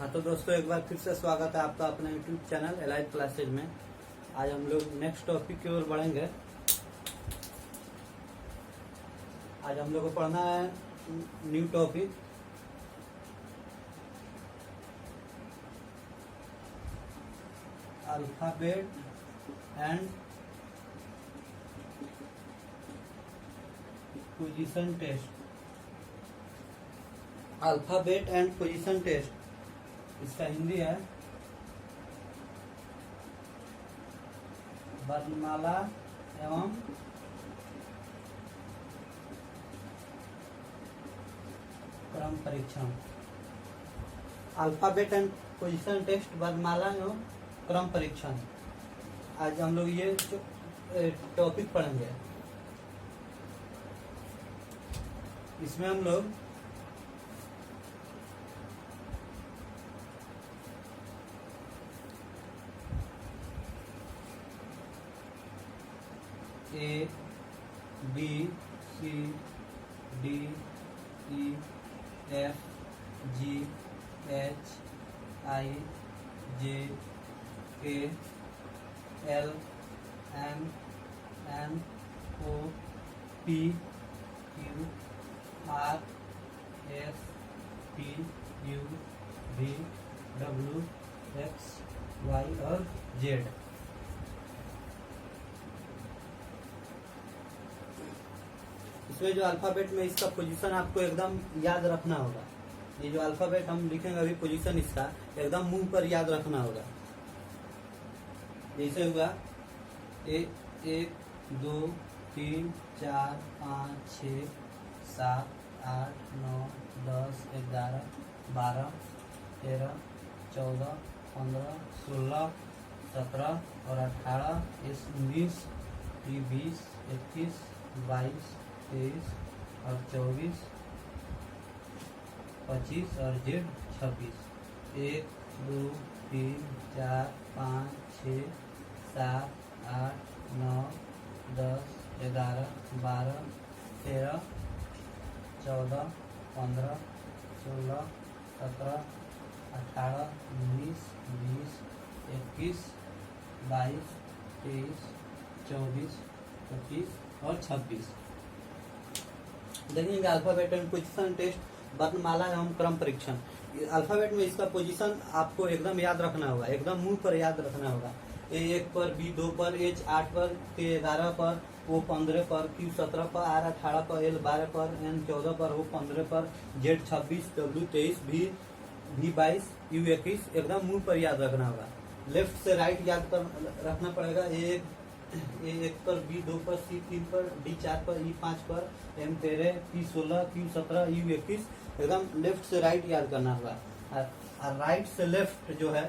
हाँ तो दोस्तों एक बार फिर से स्वागत है आपका अपने यूट्यूब चैनल एलाइट क्लासेज में। आज हम लोग नेक्स्ट टॉपिक की ओर बढ़ेंगे। आज हम लोग को पढ़ना है new topic alphabet and position test. Alphabet and position test इसका हिंदी है वर्णमाला एवं क्रम परीक्षण। अल्फाबेट एंड पोजीशन टेस्ट वर्णमाला एवं क्रम परीक्षण। आज हम लोग ये टॉपिक पढ़ेंगे। इसमें हम लोग A B C D E F G H I J K L M N O P Q R S T U V W X Y और Z। इसमें जो अल्फाबेट में इसका पोजीशन आपको एकदम याद रखना होगा। ये जो अल्फाबेट हम लिखेंगे अभी पोजीशन इसका एकदम मुंह पर याद रखना होगा। जैसे हुआ 1 2 3 4 5 6 7 8 9 10 11 12 13 14 15 16 17 और 18 19 20 21 22 23 और 24 25 और Z 26। 1 2 3 4 5 6 7 8 9 10 11 12 13 14 15 16 17 18 19 20 21 22 23 24 25 और 26। देखेंगे अल्फाबेट एंड पोजीशन टेस्ट वर्णमाला एवं क्रम परीक्षण। अल्फाबेट में इसका पोजीशन आपको एकदम याद रखना होगा, एकदम मुंह पर याद रखना होगा। A1 पर, B2 पर, H8 पर, K11 पर, O15 पर, Q17 पर, R18 पर, L12 पर, N14 पर, O15 पर, Z26, W23, V22, U21 एकदम मुंह पर याद रखना होगा। लेफ्ट से राइट याद कर रखना पड़ेगा। A1 पर, B2 पर, C3 पर, D4 पर, E5 पर, M13, P16, Q17, U21 एकदम लेफ्ट से राइट याद करना होगा। और राइट से लेफ्ट जो है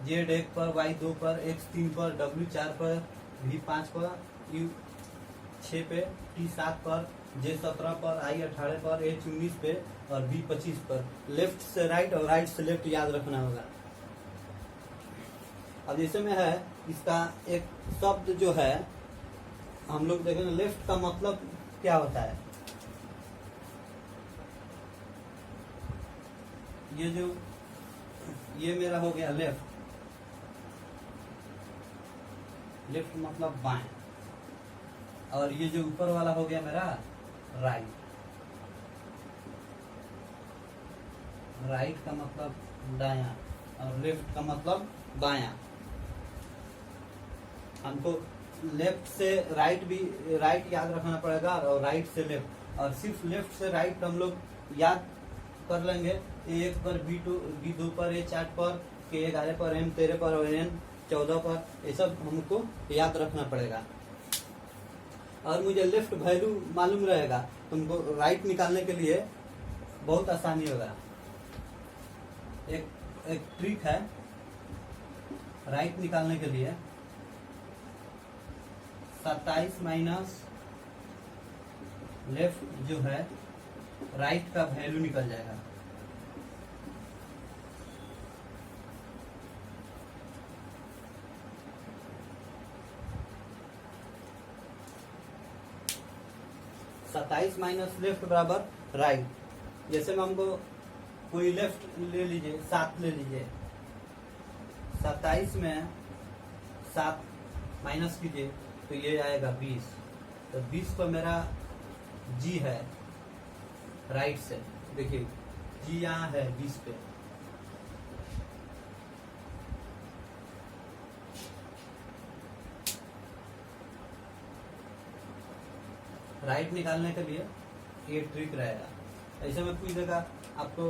Z1 पर, Y2 पर, X3 पर, W4 पर, V5 पर, U6 पे, T7 पर, J17 पर, I18 पर, H19 पे और V25 पर लेफ्ट से राइट और राइट से लेफ्ट याद रखना होगा। अब जैसे में है इसका एक शब्द जो है हम लोग देखेंगे लेफ्ट का मतलब क्या होता है। ये मेरा हो गया लेफ्ट। लेफ्ट मतलब बाएं। और ये जो ऊपर वाला हो गया मेरा राइट। राइट का मतलब दायां और लेफ्ट का मतलब बायां। हमको लेफ्ट से राइट भी राइट याद रखना पड़ेगा और राइट से लेफ्ट। और सिर्फ लेफ्ट से राइट हम लोग याद कर लेंगे। A1 पर, B2 पर, H8 पर, K11 पर, M13 पर और N14 पर ये सब हमको याद रखना पड़ेगा। और मुझे लेफ्ट वैल्यू मालूम रहेगा तो हमको राइट निकालने के लिए बहुत आसानी होगा। एक ट्रिक है राइट निकालने के लिए। 27 माइनस लेफ्ट जो है राइट का वैल्यू निकल जाएगा। सत्ताईस माइनस लेफ्ट बराबर राइट। जैसे में हमको कोई लेफ्ट ले लीजिए, 7 ले लीजिए। 27 में 7 माइनस कीजिए तो ये आएगा 20। तो 20 पर मेरा जी है राइट से, देखिए जी यहाँ है 20 पे। राइट निकालने के लिए ये ट्रिक रहेगा। ऐसे में पूछेगा आपको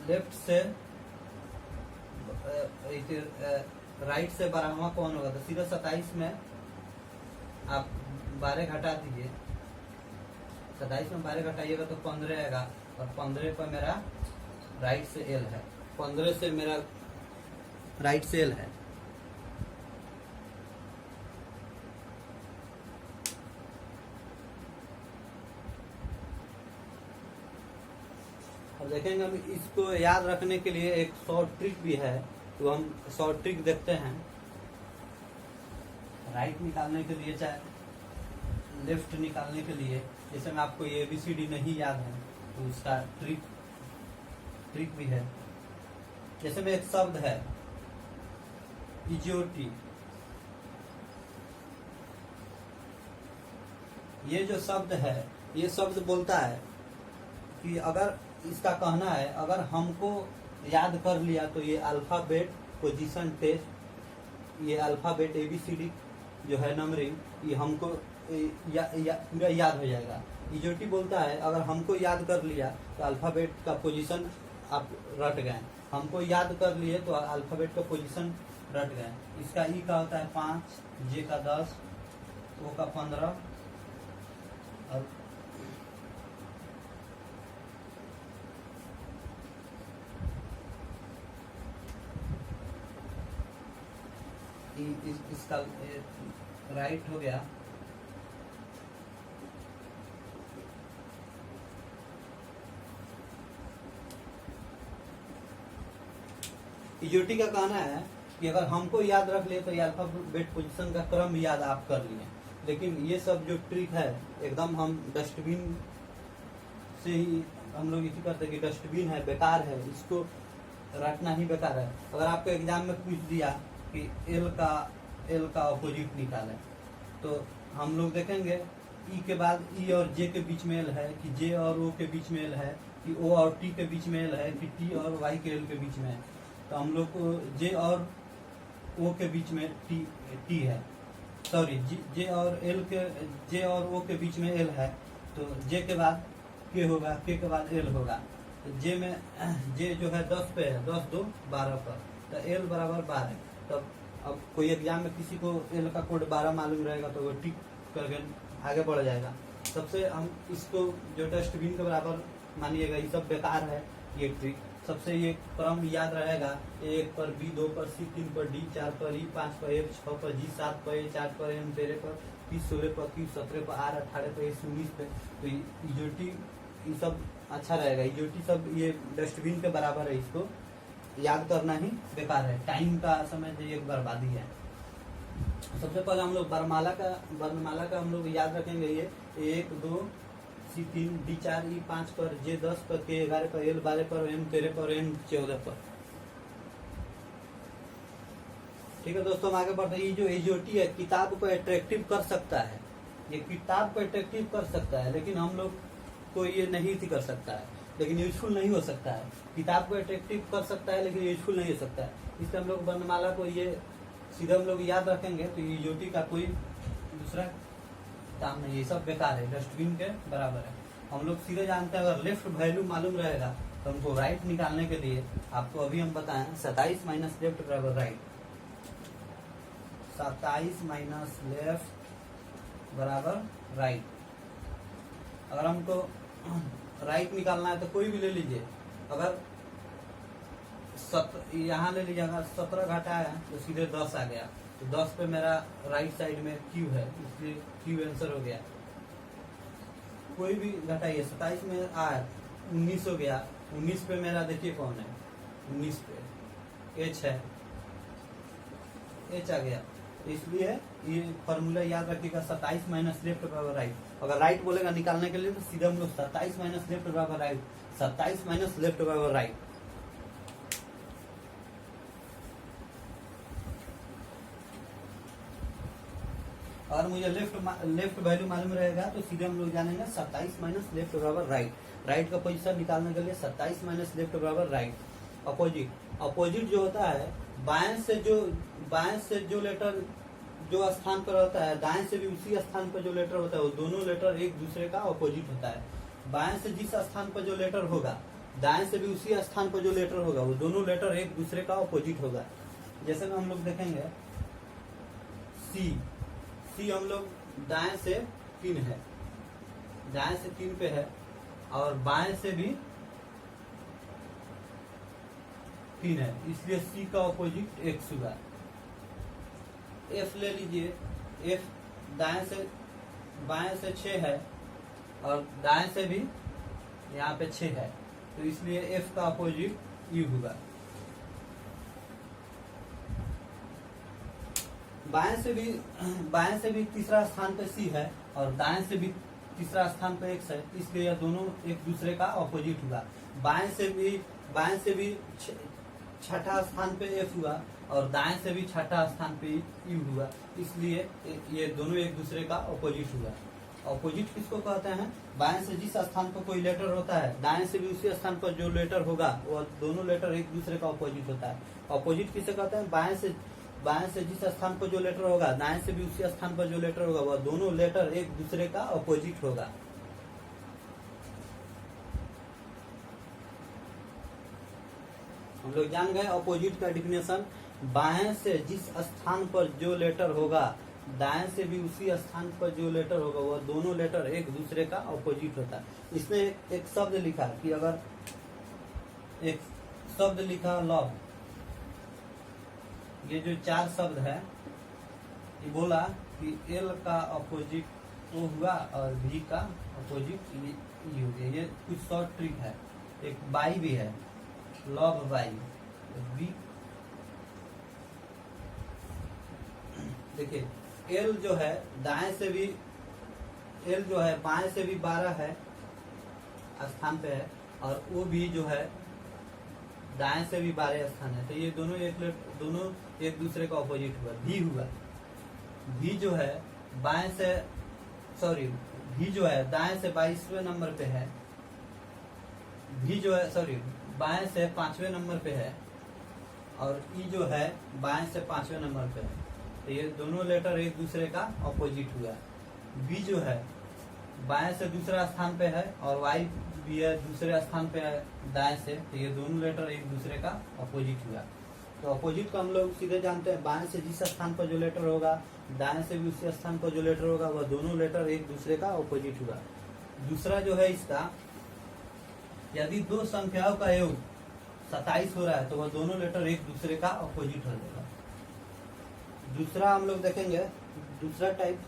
लेफ्ट से राइट से 12वां कौन होगा, तो सीधा 27 में आप 12 घटा दीजिए। 27 में 12 घटाइएगा तो 15 आएगा, और 15 पर मेरा राइट से एल है। 15 से मेरा राइट से एल है। अब देखेंगे, हम इसको याद रखने के लिए एक शॉर्ट ट्रिक भी है, तो हम शॉर्ट ट्रिक देखते हैं। राइट निकालने के लिए चाहे लेफ्ट निकालने के लिए, जैसे में आपको ये ABCD नहीं याद है तो उसका ट्रिक भी है। जैसे में एक शब्द है इजियोटी, ये जो शब्द है, ये शब्द बोलता है कि अगर इसका कहना है, अगर हमको याद कर लिया तो ये अल्फाबेट पोजीशन टेस्ट, ये अल्फाबेट ABCD जो है नंबरिंग, ये हमको पूरा याद हो जाएगा। इजोटी बोलता है अगर हमको याद कर लिया तो अल्फाबेट का पोजीशन आप रट गए, हमको याद कर लिए तो अल्फाबेट का पोजीशन रट गए। इसका ई का होता है 5, जे का 10, ओ का 15 और इसका राइट हो गया। इजोटी का कहना है कि अगर हमको याद रख लिए तो ये अल्फाबेट पोजीशन का क्रम याद आप कर लिए, लेकिन ये सब जो ट्रिक है एकदम हम डस्टबिन से ही हम लोग इसी करते कि डस्टबिन है, बेकार है, इसको रटना ही बेकार है। अगर आपको एग्जाम में पूछ दिया कि एल का अपोजिट निकालें, तो हम लोग देखेंगे ई के बाद ई और जे के बीच में एल है, कि जे और ओ के बीच में एल है, कि ओ और टी के बीच में एल है, कि टी और वाई के एल के बीच में है। तो हम लोग को जे और ओ के बीच में टी है, सॉरी जे और ओ के बीच में एल है, तो जे के बाद के होगा, के बाद एल होगा। तो जे में जे जो है 10 पे है, 10 2 12 पर, तो एल बराबर 12। तब अब कोई एग्जाम में किसी को एल का कोड 12 मालूम रहेगा तो वो टिक करके आगे बढ़ जाएगा। सबसे हम इसको जो डस्टबिन के बराबर मानिएगा, ये सब बेकार है ये ट्रिक। सबसे ये क्रम याद रहेगा, 1 पर बी, 2 पर सी, 3 पर डी, 4 पर ई, 5 पर एफ, 6 पर जी, 7 पर ए, 4 पर एम, 13 पर पी, 16 पर क्यू, 17 पर आर, 18 पर एस, 19 पे। तो इजोटी ये सब अच्छा रहेगा। इजोटी सब ये डस्टबिन के बराबर है, इसको याद करना ही बेकार है, टाइम का समय एक बर्बादी है। सबसे पहले हम लोग वर्णमाला का हम लोग याद रखेंगे। ये 1 2 सी 3 डी 4 ई 5 पर, जे 10 पर, के 11 पर, एल 12 पर, एम 13 पर, एन 14 पर। ठीक है दोस्तों, हम आगे बढ़ते हैं। ये जो एजीओटी है किताब को अट्रैक्टिव कर सकता है, ये किताब को अट्रैक्टिव कर सकता है, लेकिन हम लोग को ये नहीं कर सकता है, लेकिन यूजफुल नहीं हो सकता है। किताब को अट्रैक्टिव कर सकता है लेकिन यूजफुल नहीं हो सकता है। इसलिए हम लोग वर्णमाला को ये सीधा हम लोग याद रखेंगे तो इजोटी का कोई दूसरा काम नहीं, ये सब बेकार है, डस्टबिन के बराबर है। हम लोग सीधे जानते हैं, अगर लेफ्ट वैल्यू मालूम रहेगा तो हमको राइट निकालने के लिए आपको अभी हम बताएं 27 माइनस लेफ्ट बराबर राइट। 27 माइनस लेफ्ट बराबर राइट। अगर हमको राइट निकालना है तो कोई भी ले लीजिए। अगर यहाँ ले लीजिए, अगर 17 घटाया तो सीधे 10 आ गया, तो 10 पे मेरा राइट साइड में क्यू है, इसलिए क्यू आंसर हो गया। कोई भी घटाइए, 27 में आर 19 हो गया, 19 पे मेरा देखिए कौन है, 19 पे एच है, एच आ गया, इसलिए ये फॉर्मूला याद रखिएगा, 27 माइनस लेफ्ट बराबर राइट। अगर राइट बोलेगा निकालने के लिए तो सीधे हम लोग 27 माइनस लेफ्ट बराबर राइट, 27 माइनस लेफ्ट बराबर राइट। और मुझे लेफ्ट वैल्यू मालूम रहेगा तो सीधे हम लोग जानेंगे 27 माइनस लेफ्ट बराबर राइट। राइट का पोजीशन निकालने के लिए 27 माइनस लेफ्ट बराबर राइट। अपोजिट जो होता है, बाएं से जो लेटर जो स्थान पर होता है, दाएं से भी उसी स्थान पर जो लेटर होता है, वो दोनों लेटर एक दूसरे का अपोजिट होता है। बाएं से जिस स्थान पर जो लेटर होगा, दाएं से भी उसी स्थान पर जो लेटर होगा, वो दोनों लेटर एक दूसरे का अपोजिट होगा। जैसे में हम लोग देखेंगे सी हम लोग दाएं से 3 है, दाएं से 3 पे है, और बाएं से भी 3 है, इसलिए सी का ऑपोजिट एक्स हुआ। एफ ले लीजिए, एफ बाएं से 6 है और दाएं से भी यहाँ पे 6 है, तो इसलिए एफ का ऑपोजिट यू होगा। बाएं से भी तीसरा स्थान पे सी है और दाएं से भी तीसरा स्थान पे एक्स है, इसलिए यह दोनों एक दूसरे का ऑपोजिट हुआ। बाएं से भी छठा स्थान पे एफ हुआ और दाएं से भी छठा स्थान पे यू हुआ, इसलिए ये दोनों एक दूसरे का ऑपोजिट हुआ। ऑपोजिट किसको कहते हैं? बाएं से जिस स्थान पर कोई लेटर होता है, दाएं से भी उसी स्थान पर जो लेटर होगा, वो दोनों लेटर एक दूसरे का ऑपोजिट होता है। ऑपोजिट किसे कहते हैं? बाएं से जिस स्थान पर जो लेटर होगा, दाएं से भी उसी स्थान पर जो लेटर होगा, वह दोनों लेटर एक दूसरे का ऑपोजिट होगा। हम लोग जान गए ऑपोजिट का डिफिनेशन। बाएं से जिस स्थान पर जो लेटर होगा, दाएं से भी उसी स्थान पर जो लेटर होगा, वह दोनों लेटर एक दूसरे का ऑपोजिट होता है। इसने एक शब्द लिखा कि अगर एक शब्द लिखा लव, ये जो 4 शब्द है, ये बोला कि एल का अपोजिट ओ हुआ और भी का अपोजिट ई हो गया। ये कुछ शॉर्ट ट्रिक है। एक बाई भी है, लव बाई बी। देखिए एल जो है दाएं से भी, एल जो है बाएं से भी 12 है स्थान पे है, और ओ भी जो है दाएं से भी 12 स्थान है, तो ये दोनों एक दूसरे का ऑपोजिट हुआ। भी जो है भी जो है दाएं से 22वें नंबर पे है, भी जो है बाएं से 5वें नंबर पे है, और ई जो है बाएं से 5वें नंबर पे है, तो ये दोनों लेटर एक दूसरे का ऑपोजिट हुआ। बी जो है बाएं से दूसरा स्थान पे है और वाई भी है दूसरे स्थान पे है दाएं से, तो ये दोनों लेटर एक दूसरे का ऑपोजिट हुआ। तो ऑपोजिट को हम लोग सीधे जानते हैं, बाएं से जिस स्थान पर जो लेटर होगा, दाएं से भी उसी स्थान पर जो लेटर होगा, वह दोनों लेटर एक दूसरे का ऑपोजिट हुआ। दूसरा जो है इसका, यदि 2 संख्याओं का योग 27 हो रहा है तो वह दोनों लेटर एक दूसरे का ऑपोजिट हो जाएगा। दूसरा हम लोग देखेंगे, दूसरा टाइप,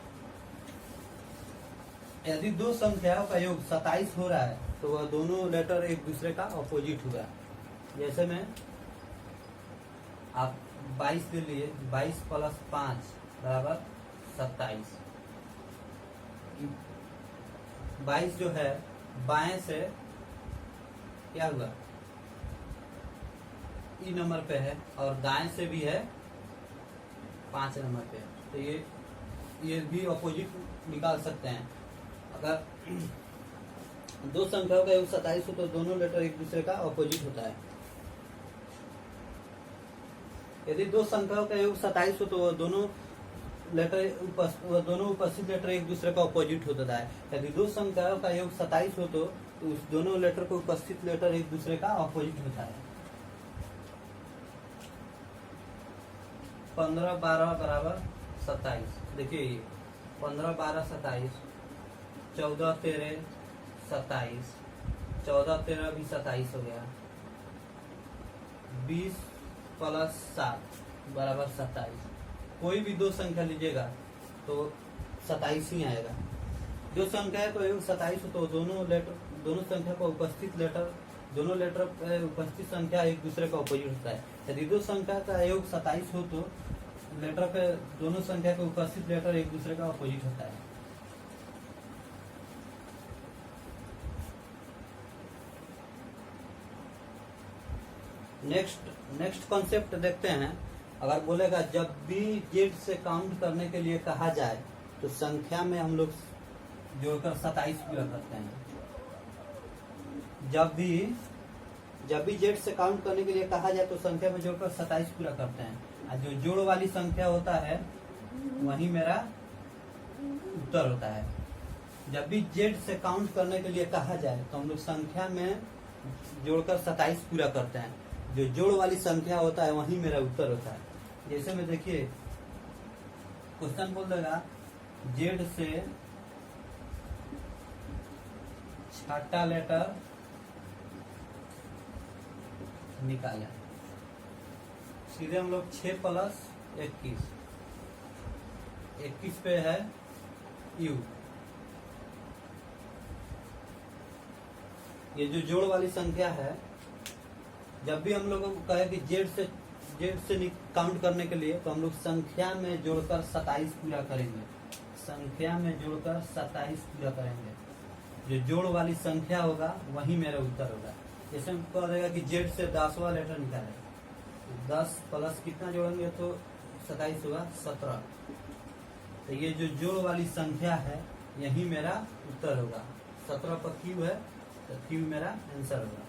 यदि 2 संख्याओं का योग 27 हो रहा है तो वह दोनों लेटर एक दूसरे का ऑपोजिट हुआ। जैसे में आप 22 ले लिए, 22 + 5 बराबर 27। 22 जो है बाएं से क्या हुआ, ई नंबर पे है, और दाएं से भी है 5 नंबर पे, तो ये भी ऑपोजिट निकाल सकते हैं। अगर 2 संख्याओं का योग 27 हो तो दोनों लेटर एक दूसरे का ऑपोजिट होता है। यदि 2 संख्याओं का योग 27 हो तो वह दोनों उपस्थित लेटर एक दूसरे का ऑपोजिट होता है। यदि 2 संख्याओं का योग 27 हो तो उस दोनों लेटर को उपस्थित लेटर एक दूसरे का ऑपोजिट होता है। 15 12 बराबर 27। देखिए ये 15 12 27, 14 13 27, 14 13 भी 27 हो गया, 20 + 7 बराबर 27। कोई भी 2 संख्या लीजिएगा तो 27 ही आएगा। 2 संख्या को योग 27 हो तो दोनों संख्या को उपस्थित लेटर, दोनों लेटर पे उपस्थित संख्या एक दूसरे का ऑपोजिट होता है। यदि 2 संख्या का योग 27 हो तो लेटर पे दोनों संख्या के उपस्थित लेटर एक दूसरे का अपोजिट होता है। नेक्स्ट कॉन्सेप्ट देखते हैं। अगर बोलेगा जब भी जेड से काउंट करने के लिए कहा जाए तो संख्या में हम लोग जोड़कर 27 पूरा करते हैं। जब भी जेड से काउंट करने के लिए कहा जाए तो संख्या में जोड़कर 27 पूरा करते हैं। और जो जोड़ वाली संख्या होता है वही मेरा उत्तर होता है। जब भी जेड से काउंट करने के लिए कहा जाए तो हम लोग संख्या में जोड़कर 27 पूरा करते हैं। जो जोड़ वाली संख्या होता है वही मेरा उत्तर होता है। जैसे में देखिए क्वेश्चन बोल देगा जेड से छठा लेटर निकालें। सीधे हम लोग 6 + 21 पे है यू। ये जो जोड़ वाली संख्या है, जब भी हम लोगों को कहे कि जेड से काउंट करने के लिए तो हम लोग संख्या में जोड़कर 27 पूरा करेंगे। संख्या में जोड़कर 27 पूरा करेंगे। जो जोड़ वाली संख्या होगा वही मेरा उत्तर होगा। जैसे हम कह देगा कि जेड से 10वां लेटर निकाले, 10 प्लस कितना जोड़ेंगे तो 27 होगा 17। तो ये जो जोड़ वाली संख्या है यही मेरा उत्तर होगा। 17 पर क्यू है तो क्यू मेरा आंसर होगा।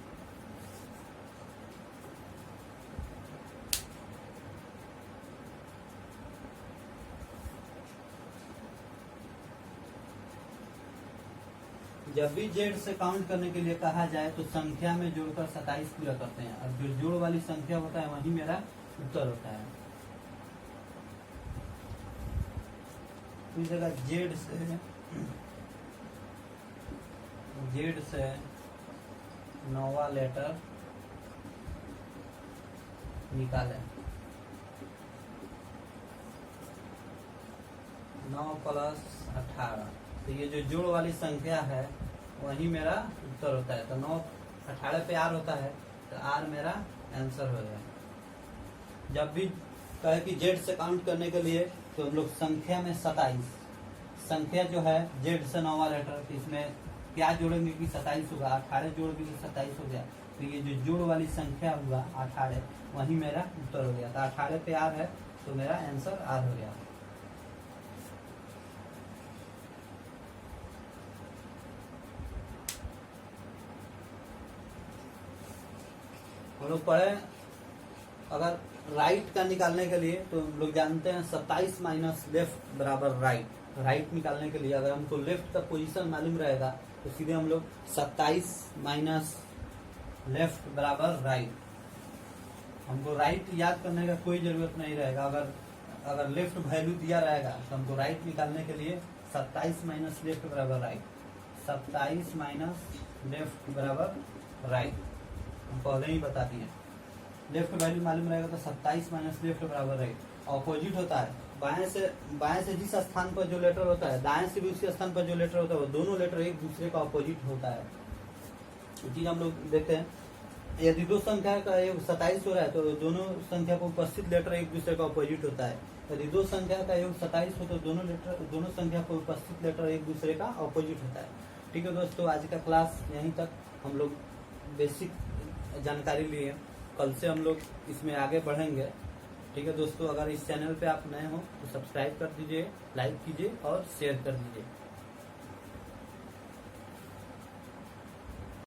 जब भी जेड से काउंट करने के लिए कहा जाए तो संख्या में जोड़कर 27 पूरा करते हैं। अब जो जोड़ वाली संख्या होता है वही मेरा उत्तर होता है। इस जगह जेड से 9वां लेटर निकालें। 9 + 18। तो ये जो जोड़ वाली संख्या है वही मेरा उत्तर होता है। तो 9 18 पे आर होता है तो आर मेरा आंसर हो गया। जब भी कहे कि जेड से काउंट करने के लिए तो हम लोग संख्या में 27, संख्या जो है जेड से 9वां लेटर, तो इसमें क्या जोड़ेंगे कि 27 होगा। 18 जोड़ेंगे कि 27 हो गया। तो ये जो जोड़ वाली संख्या हुआ 18 वही मेरा उत्तर हो गया। तो 18 पे आर है तो मेरा आंसर आर हो गया। हम लोग पढ़े अगर राइट का निकालने के लिए तो हम लोग जानते हैं 27 माइनस लेफ्ट बराबर राइट। राइट निकालने के लिए अगर हमको लेफ्ट का पोजीशन मालूम रहेगा तो सीधे हम लोग 27 माइनस लेफ्ट बराबर राइट। हमको राइट याद करने का कोई जरूरत नहीं रहेगा। अगर लेफ्ट वैल्यू दिया रहेगा तो हमको राइट निकालने के लिए 27 माइनस लेफ्ट बराबर राइट। 27 माइनस लेफ्ट बराबर राइट हम पहले ही बता दिए। लेफ्ट वैल्यू मालूम रहेगा तो 27 माइनस लेफ्ट बराबर राइट। ऑपोजिट होता है बाएं से जिस स्थान पर जो लेटर होता है दाएं से भी उसी स्थान पर जो लेटर होता है वो दोनों लेटर एक दूसरे का ऑपोजिट होता है। चीज हम लोग देखते हैं। यदि दो संख्या का योग 27 हो रहा है तो दोनों संख्या को उपस्थित लेटर एक दूसरे का ऑपोजिट होता है। यदि दो संख्या का योग 27 हो तो दोनों संख्या को उपस्थित लेटर एक दूसरे का ऑपोजिट होता है। ठीक है दोस्तों, आज का क्लास यहीं तक हम लोग बेसिक जानकारी लिए। कल से हम लोग इसमें आगे बढ़ेंगे। ठीक है दोस्तों, अगर इस चैनल पे आप नए हो तो सब्सक्राइब कर दीजिए, लाइक कीजिए और शेयर कर दीजिए।